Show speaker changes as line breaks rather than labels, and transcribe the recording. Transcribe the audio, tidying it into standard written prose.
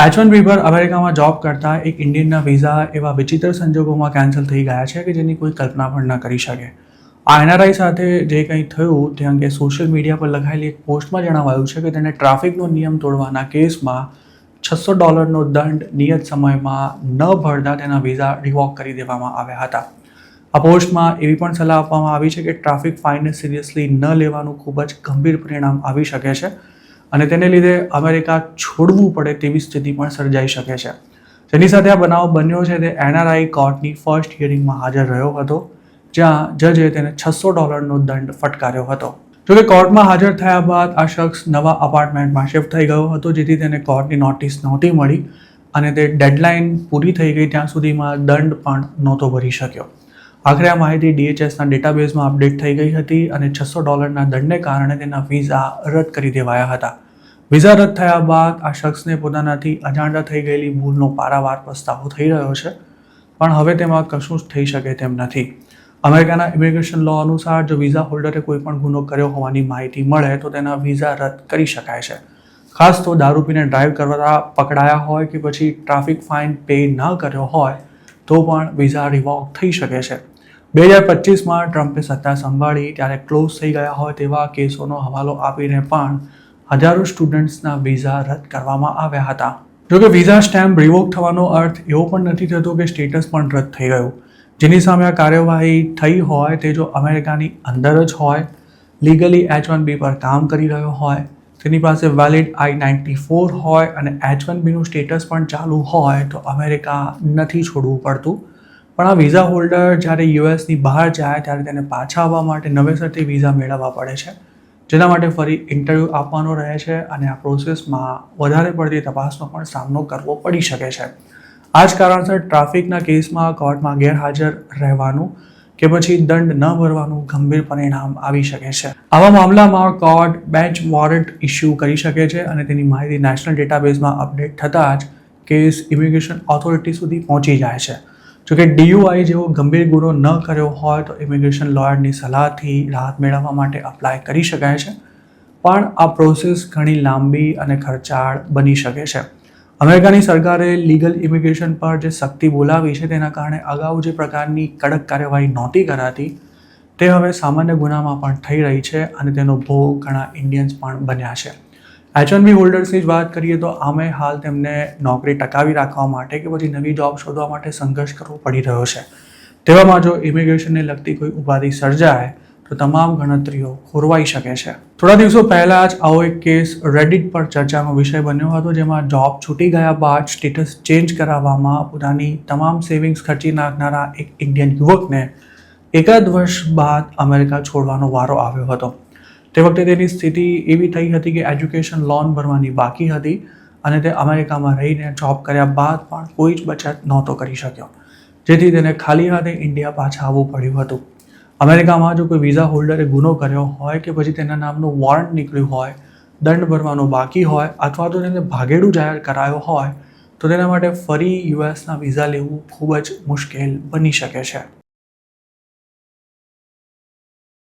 H1B પર અમેરિકામાં job કરતા એક ઇન્ડિયનના વિઝા એવા વિચિત્ર સંજોગોમાં કેન્સલ થઈ ગયા છે કે જેની કોઈ કલ્પના પણ ન કરી શકે. આ એનઆરઆઈ સાથે જે કંઈ થયું તે અંગે સોશિયલ મીડિયા પર લખાયેલી એક પોસ્ટમાં જણાવાયું છે કે તેને ટ્રાફિકનો નિયમ તોડવાના કેસમાં $600નો દંડ નિયત સમયમાં ન ભરતા તેના વિઝા રિવોક કરી દેવામાં આવ્યા હતા. આ પોસ્ટમાં એવી પણ સલાહ આપવામાં આવી છે કે ટ્રાફિક ફાઇનને સિરિયસલી ન લેવાનું ખૂબ જ ગંભીર પરિણામ આવી શકે છે અને તેને લીધે અમેરિકા છોડવું પડે તેવી સ્થિતિ પણ સર્જાઈ શકે છે. જેની સાથે આ બનાવ બન્યો છે તે એનઆરઆઈ કોર્ટની ફર્સ્ટ હિયરિંગમાં હાજર રહ્યો હતો, જ્યાં જજે તેને $600નો દંડ ફટકાર્યો હતો. જોકે કોર્ટમાં હાજર થયા બાદ આ શખ્સ નવા અપાર્ટમેન્ટમાં શિફ્ટ થઈ ગયો હતો, જેથી તેને કોર્ટની નોટિસ નહોતી મળી અને તે ડેડલાઇન પૂરી થઈ ગઈ ત્યાં સુધીમાં દંડ પણ નહોતો ભરી શક્યો. આખરે આ માહિતી DHSના ડેટાબેઝમાં અપડેટ થઈ ગઈ હતી અને $600ના દંડને કારણે તેના વિઝા રદ કરી દેવાયા હતા. વિઝા રદ થયા બાદ આ શખ્સને પોતાનાથી અજાણતા થઈ ગયેલી ભૂલનો પારાવાર પસ્તાવો થઈ રહ્યો છે, પણ હવે તેમાં કશું જ થઈ શકે તેમ નથી. અમેરિકાના ઇમિગ્રેશન લો અનુસાર જો વિઝા હોલ્ડરે કોઈ પણ ગુનો કર્યો હોવાની માહિતી મળે તો તેના વિઝા રદ કરી શકાય છે. ખાસ તો દારૂ પીને ડ્રાઈવ કરતા પકડાયા હોય કે પછી ટ્રાફિક ફાઇન પે ન કર્યો હોય તો પણ વિઝા રિવોક થઈ શકે છે. 2025માં ટ્રમ્પે સત્તા સંભાળી ત્યારે ક્લોઝ થઈ ગયા હોય તેવા કેસોનો હવાલો આપીને પણ હજારો સ્ટુડન્ટ્સના વિઝા રદ કરવામાં આવ્યા હતા. જોકે વિઝા સ્ટેમ્પ રિવોક થવાનો અર્થ એવો પણ નથી થતો કે સ્ટેટસ પણ રદ થઈ ગયું. જેની સામે આ કાર્યવાહી થઈ હોય તે જો અમેરિકાની અંદર જ હોય, લીગલી H1B પર કામ કરી રહ્યો હોય, તેની પાસે વેલિડ I-94 હોય અને H1Bનું સ્ટેટસ પણ ચાલુ હોય તો અમેરિકા નથી છોડવું પડતું. પણ આ વિઝા હોલ્ડર જ્યારે યુએસની બહાર જાય ત્યારે તેને પાછા આવવા માટે નવેસરથી વિઝા મેળવવા પડે છે, જેના માટે ફરી ઇન્ટરવ્યૂ આપવાનો રહે છે અને આ પ્રોસેસમાં વધારે પડતી તપાસનો પણ સામનો કરવો પડી શકે છે. આ જ કારણસર ટ્રાફિકના કેસમાં કોર્ટમાં ગેરહાજર રહેવાનું કે પછી દંડ ન ભરવાનું ગંભીર પરિણામ આવી શકે છે. આવા મામલામાં કોર્ટ બેન્ચ વોરંટ ઇસ્યુ કરી શકે છે અને તેની માહિતી નેશનલ ડેટાબેઝમાં અપડેટ થતાં જ કેસ ઇમિગ્રેશન ઓથોરિટી સુધી પહોંચી જાય છે. જોકે DUI જેવો ગંભીર ગુનો ન કર્યો હોય તો ઇમિગ્રેશન લોયરની સલાહથી રાહત મેળવવા માટે અપ્લાય કરી શકાય છે, પણ આ પ્રોસેસ ઘણી લાંબી અને ખર્ચાળ બની શકે છે. અમેરિકાની સરકારે લીગલ ઇમિગ્રેશન પર જે સખ્તી બોલાવી છે તેના કારણે અગાઉ જે પ્રકારની કડક કાર્યવાહી નહોતી કરાતી તે હવે સામાન્ય ગુનામાં પણ થઈ રહી છે અને તેનો ભોગ ઘણા ઇન્ડિયન્સ પણ બન્યા છે. H1B હોલ્ડર્સની જ વાત કરીએ તો આમે હાલ તેમને નોકરી ટકાવી રાખવા માટે કે પછી નવી જોબ શોધવા માટે સંઘર્ષ કરવો પડી રહ્યો છે. તેવામાં જો ઇમિગ્રેશનને લગતી કોઈ ઉપાધિ સર્જાય તો તમામ ગણતરીઓ ખોરવાઈ શકે છે. થોડા દિવસો પહેલાં જ આવો એક કેસ રેડિટ પર ચર્ચાનો વિષય બન્યો હતો, જેમાં જોબ છૂટી ગયા બાદ સ્ટેટસ ચેન્જ કરાવવામાં પોતાની તમામ સેવિંગ્સ ખર્ચી નાખનારા એક ઇન્ડિયન યુવકને એકાદ વર્ષ બાદ અમેરિકા છોડવાનો વારો આવ્યો હતો. તે વખતે તેની સ્થિતિ એવી થઈ હતી કે એજ્યુકેશન લોન ભરવાની બાકી હતી અને તે અમેરિકામાં રહીને જોબ કર્યા બાદ પણ કોઈ જ બચત નહોતો કરી શક્યો, જેથી તેને ખાલી હાથે ઇન્ડિયા પાછા આવવું પડ્યું હતું. અમેરિકામાં જો કોઈ વિઝા હોલ્ડરે ગુનો કર્યો હોય કે પછી તેના નામનું વોરંટ નીકળ્યું હોય, દંડ ભરવાનો બાકી હોય અથવા તો તેને ભાગેડું જાહેર કરાયો હોય તો તેના માટે ફરી યુએસના વિઝા લેવું ખૂબ જ મુશ્કેલ બની શકે છે.